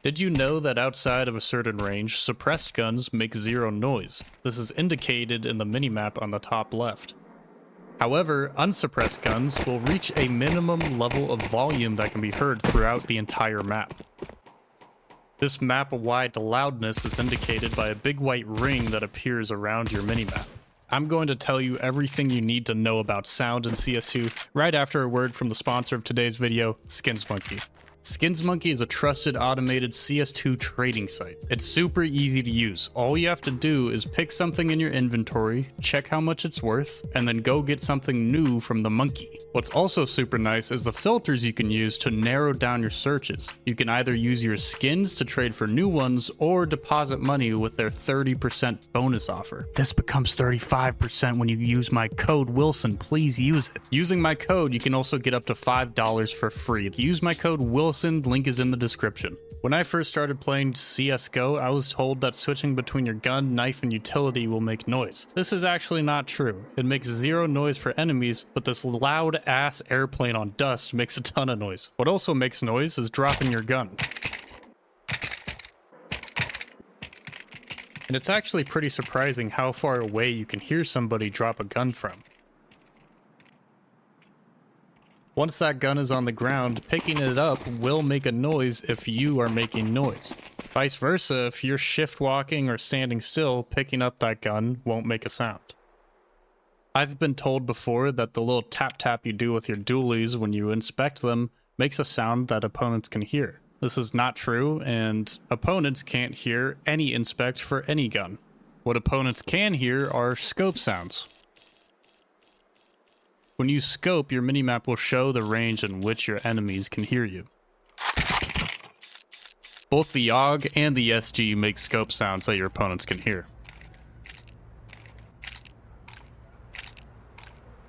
Did you know that outside of a certain range, suppressed guns make zero noise? This is indicated in the minimap on the top left. However, unsuppressed guns will reach a minimum level of volume that can be heard throughout the entire map. This map-wide loudness is indicated by a big white ring that appears around your minimap. I'm going to tell you everything you need to know about sound in CS2 right after a word from the sponsor of today's video, SkinsMonkey. SkinsMonkey is a trusted automated CS2 trading site. It's super easy to use. All you have to do is pick something in your inventory, check how much it's worth, and then go get something new from the monkey. What's also super nice is the filters you can use to narrow down your searches. You can either use your skins to trade for new ones or deposit money with their 30% bonus offer. This becomes 35% when you use my code Wilson. Please use it. Using my code, you can also get up to $5 for free. Use my code Wilson. Link is in the description. When I first started playing CSGO, I was told that switching between your gun, knife, and utility will make noise. This is actually not true. It makes zero noise for enemies, but this loud ass airplane on dust makes a ton of noise. What also makes noise is dropping your gun. And it's actually pretty surprising how far away you can hear somebody drop a gun from. Once that gun is on the ground, picking it up will make a noise if you are making noise. Vice versa, if you're shift walking or standing still, picking up that gun won't make a sound. I've been told before that the little tap tap you do with your dualies when you inspect them makes a sound that opponents can hear. This is not true, and opponents can't hear any inspect for any gun. What opponents can hear are scope sounds. When you scope, your minimap will show the range in which your enemies can hear you. Both the AUG and the SG make scope sounds that your opponents can hear.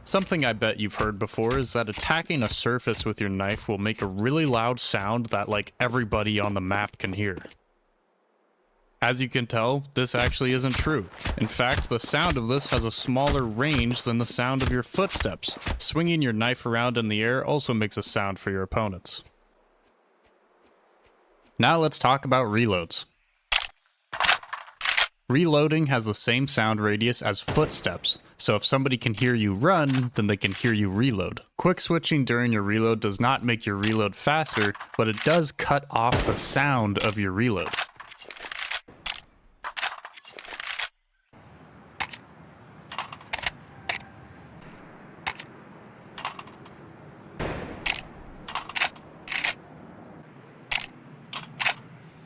Something I bet you've heard before is that attacking a surface with your knife will make a really loud sound that like everybody on the map can hear. As you can tell, this actually isn't true. In fact, the sound of this has a smaller range than the sound of your footsteps. Swinging your knife around in the air also makes a sound for your opponents. Now let's talk about reloads. Reloading has the same sound radius as footsteps, so if somebody can hear you run, then they can hear you reload. Quick switching during your reload does not make your reload faster, but it does cut off the sound of your reload.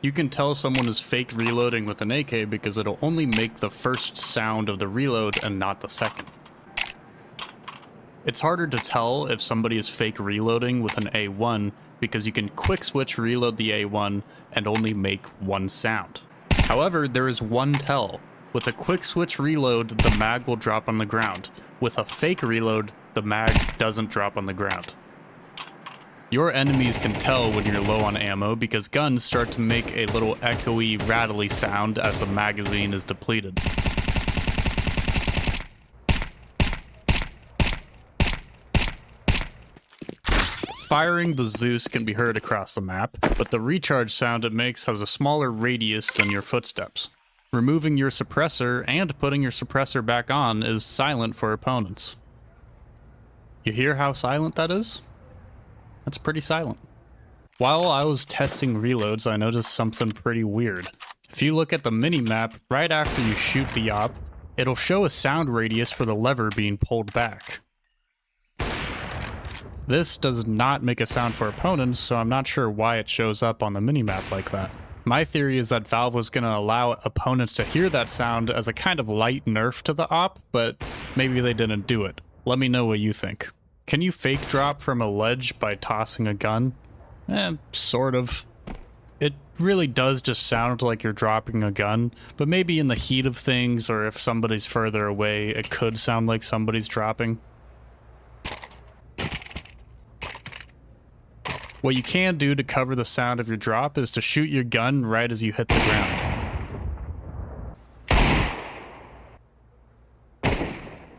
You can tell someone is fake reloading with an AK because it'll only make the first sound of the reload and not the second. It's harder to tell if somebody is fake reloading with an A1 because you can quick switch reload the A1 and only make one sound. However, there is one tell. With a quick switch reload, the mag will drop on the ground. With a fake reload, the mag doesn't drop on the ground. Your enemies can tell when you're low on ammo because guns start to make a little echoey, rattly sound as the magazine is depleted. Firing the Zeus can be heard across the map, but the recharge sound it makes has a smaller radius than your footsteps. Removing your suppressor and putting your suppressor back on is silent for opponents. You hear how silent that is? That's pretty silent. While I was testing reloads, I noticed something pretty weird. If you look at the minimap, right after you shoot the op, it'll show a sound radius for the lever being pulled back. This does not make a sound for opponents, so I'm not sure why it shows up on the minimap like that. My theory is that Valve was going to allow opponents to hear that sound as a kind of light nerf to the op, but maybe they didn't do it. Let me know what you think. Can you fake drop from a ledge by tossing a gun? Sort of. It really does just sound like you're dropping a gun, but maybe in the heat of things or if somebody's further away, it could sound like somebody's dropping. What you can do to cover the sound of your drop is to shoot your gun right as you hit the ground.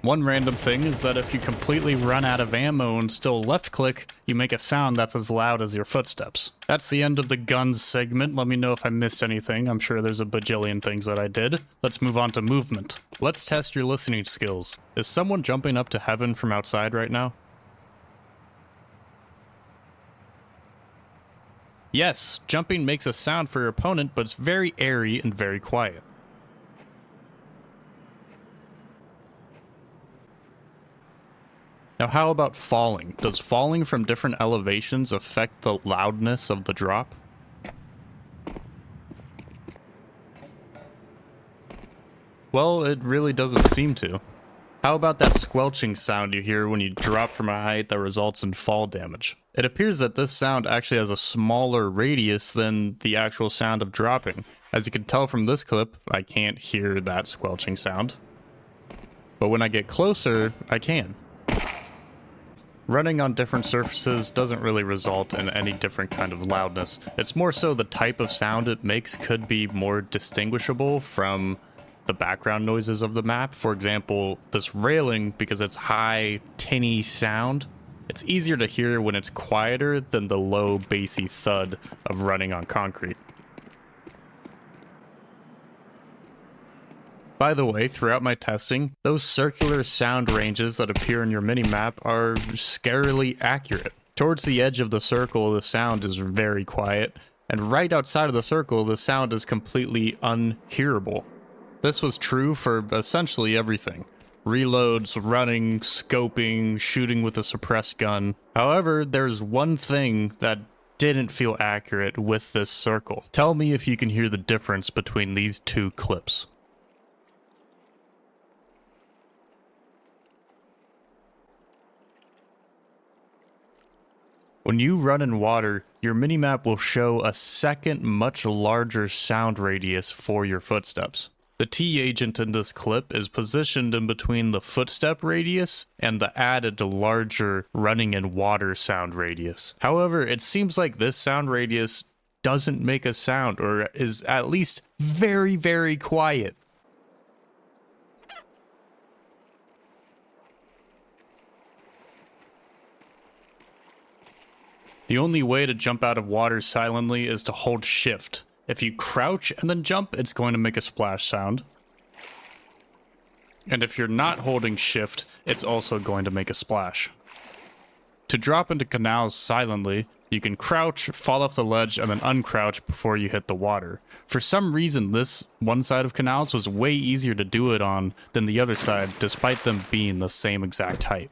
One random thing is that if you completely run out of ammo and still left click, you make a sound that's as loud as your footsteps. That's the end of the guns segment. Let me know if I missed anything. I'm sure there's a bajillion things that I did. Let's move on to movement. Let's test your listening skills. Is someone jumping up to heaven from outside right now? Yes, jumping makes a sound for your opponent, but it's very airy and very quiet. Now how about falling? Does falling from different elevations affect the loudness of the drop? Well, it really doesn't seem to. How about that squelching sound you hear when you drop from a height that results in fall damage? It appears that this sound actually has a smaller radius than the actual sound of dropping. As you can tell from this clip, I can't hear that squelching sound. But when I get closer, I can. Running on different surfaces doesn't really result in any different kind of loudness. It's more so the type of sound it makes could be more distinguishable from the background noises of the map. For example, this railing, because it's high, tinny sound, it's easier to hear when it's quieter than the low, bassy thud of running on concrete. By the way, throughout my testing, those circular sound ranges that appear in your minimap are scarily accurate. Towards the edge of the circle, the sound is very quiet, and right outside of the circle, the sound is completely unhearable. This was true for essentially everything. Reloads, running, scoping, shooting with a suppressed gun. However, there's one thing that didn't feel accurate with this circle. Tell me if you can hear the difference between these two clips. When you run in water, your minimap will show a second, much larger sound radius for your footsteps. The T agent in this clip is positioned in between the footstep radius and the added larger running in water sound radius. However, it seems like this sound radius doesn't make a sound, or is at least very, very quiet. The only way to jump out of water silently is to hold shift. If you crouch and then jump, it's going to make a splash sound. And if you're not holding shift, it's also going to make a splash. To drop into canals silently, you can crouch, fall off the ledge, and then uncrouch before you hit the water. For some reason, this one side of canals was way easier to do it on than the other side, despite them being the same exact height.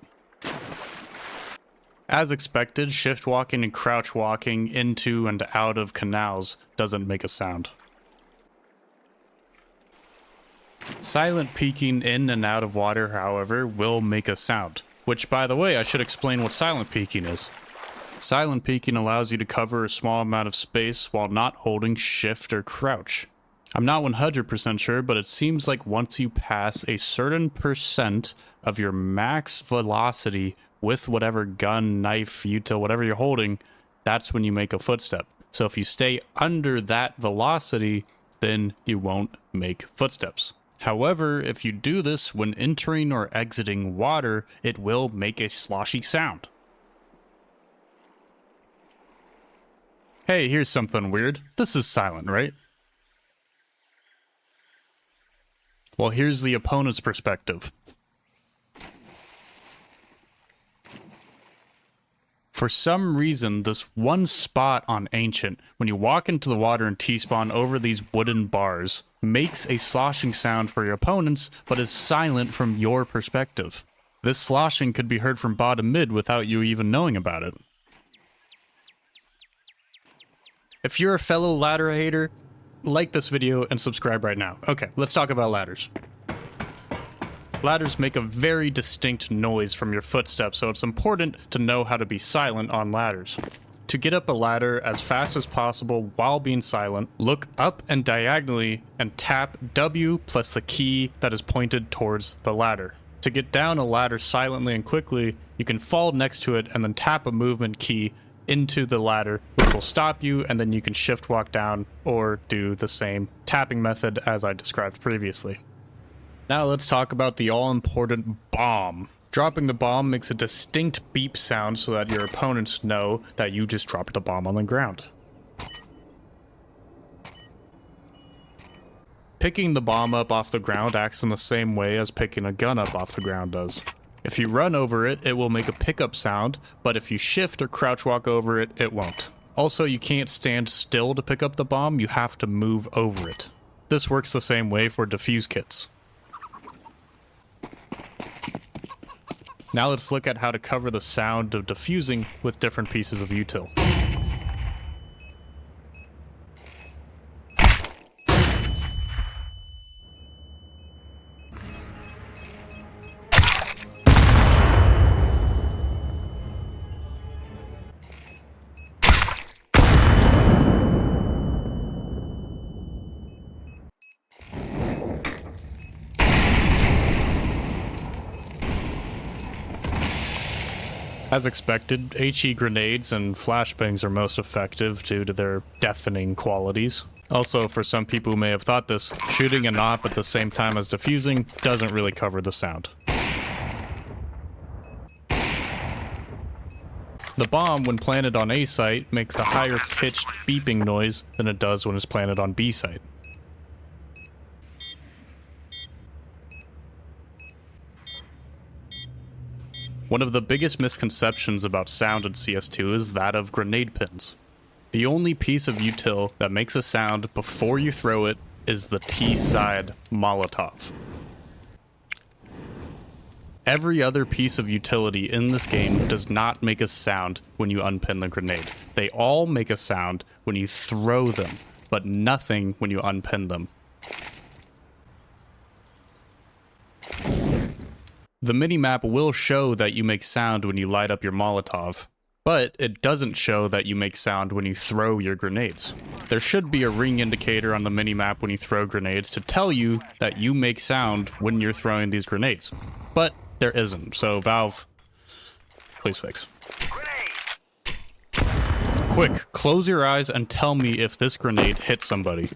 As expected, shift walking and crouch walking into and out of canals doesn't make a sound. Silent peeking in and out of water, however, will make a sound. Which, by the way, I should explain what silent peeking is. Silent peeking allows you to cover a small amount of space while not holding shift or crouch. I'm not 100% sure, but it seems like once you pass a certain percent of your max velocity with whatever gun, knife, util, whatever you're holding, that's when you make a footstep. So if you stay under that velocity, then you won't make footsteps. However, if you do this when entering or exiting water, it will make a sloshy sound. Hey, here's something weird. This is silent, right? Well, here's the opponent's perspective. For some reason, this one spot on Ancient, when you walk into the water and T-spawn over these wooden bars, makes a sloshing sound for your opponents, but is silent from your perspective. This sloshing could be heard from bottom mid without you even knowing about it. If you're a fellow ladder hater, like this video and subscribe right now. Okay, let's talk about ladders. Ladders make a very distinct noise from your footsteps, so it's important to know how to be silent on ladders. To get up a ladder as fast as possible while being silent, look up and diagonally and tap W plus the key that is pointed towards the ladder. To get down a ladder silently and quickly, you can fall next to it and then tap a movement key into the ladder, which will stop you, and then you can shift walk down or do the same tapping method as I described previously. Now let's talk about the all-important bomb. Dropping the bomb makes a distinct beep sound so that your opponents know that you just dropped the bomb on the ground. Picking the bomb up off the ground acts in the same way as picking a gun up off the ground does. If you run over it, it will make a pickup sound, but if you shift or crouch walk over it, it won't. Also, you can't stand still to pick up the bomb, you have to move over it. This works the same way for defuse kits. Now let's look at how to cover the sound of defusing with different pieces of util. As expected, HE grenades and flashbangs are most effective due to their deafening qualities. Also, for some people who may have thought this, shooting a knob at the same time as defusing doesn't really cover the sound. The bomb, when planted on A site, makes a higher pitched beeping noise than it does when it's planted on B site. One of the biggest misconceptions about sound in CS2 is that of grenade pins. The only piece of util that makes a sound before you throw it is the T-side Molotov. Every other piece of utility in this game does not make a sound when you unpin the grenade. They all make a sound when you throw them, but nothing when you unpin them. The minimap will show that you make sound when you light up your Molotov, but it doesn't show that you make sound when you throw your grenades. There should be a ring indicator on the minimap when you throw grenades to tell you that you make sound when you're throwing these grenades, but there isn't, so Valve, please fix. Quick, close your eyes and tell me if this grenade hit somebody.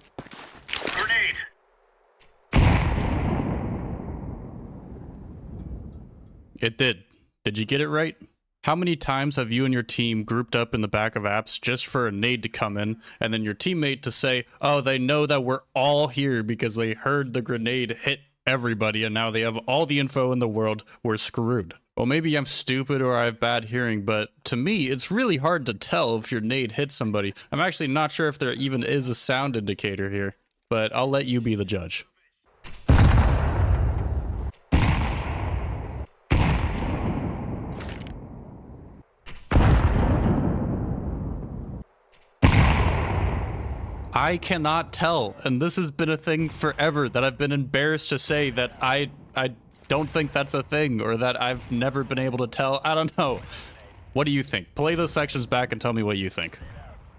It did. Did you get it right? How many times have you and your team grouped up in the back of apps just for a nade to come in, and then your teammate to say, oh, they know that we're all here because they heard the grenade hit everybody and now they have all the info in the world, we're screwed. Well, maybe I'm stupid or I have bad hearing, but to me, it's really hard to tell if your nade hit somebody. I'm actually not sure if there even is a sound indicator here, but I'll let you be the judge. I cannot tell, and this has been a thing forever that I've been embarrassed to say that I don't think that's a thing, or that I've never been able to tell. I don't know. What do you think? Play those sections back and tell me what you think.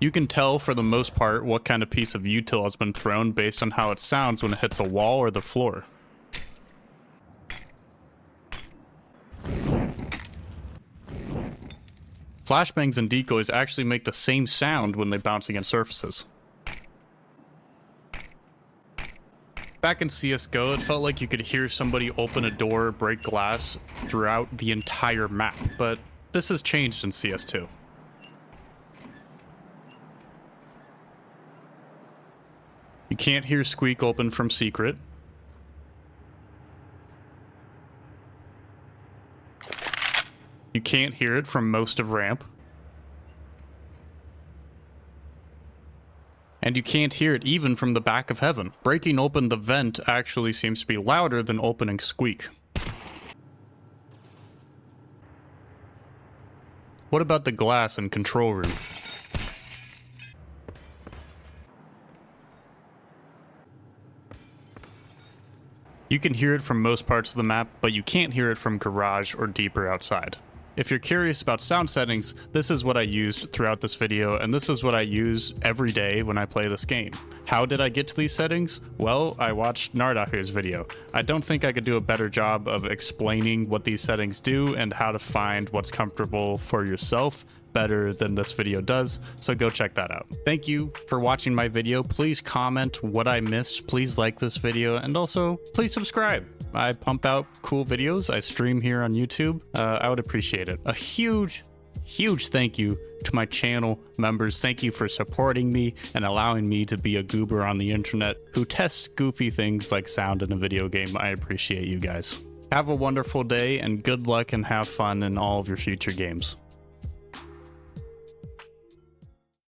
You can tell, for the most part, what kind of piece of util has been thrown based on how it sounds when it hits a wall or the floor. Flashbangs and decoys actually make the same sound when they bounce against surfaces. Back in CSGO, it felt like you could hear somebody open a door or break glass throughout the entire map, but this has changed in CS2. You can't hear squeak open from secret. You can't hear it from most of ramp. And you can't hear it even from the back of heaven. Breaking open the vent actually seems to be louder than opening squeak. What about the glass in control room? You can hear it from most parts of the map, but you can't hear it from garage or deeper outside. If you're curious about sound settings, this is what I used throughout this video, and this is what I use every day when I play this game. How did I get to these settings? Well, I watched Nardahu's video. I don't think I could do a better job of explaining what these settings do and how to find what's comfortable for yourself better than this video does, so go check that out. Thank you for watching my video. Please comment what I missed, please like this video, and also please subscribe. I pump out cool videos, I stream here on YouTube, I would appreciate it. A huge thank you to my channel members. Thank you for supporting me and allowing me to be a goober on the internet who tests goofy things like sound in a video game. I appreciate you guys. Have a wonderful day and good luck and have fun in all of your future games.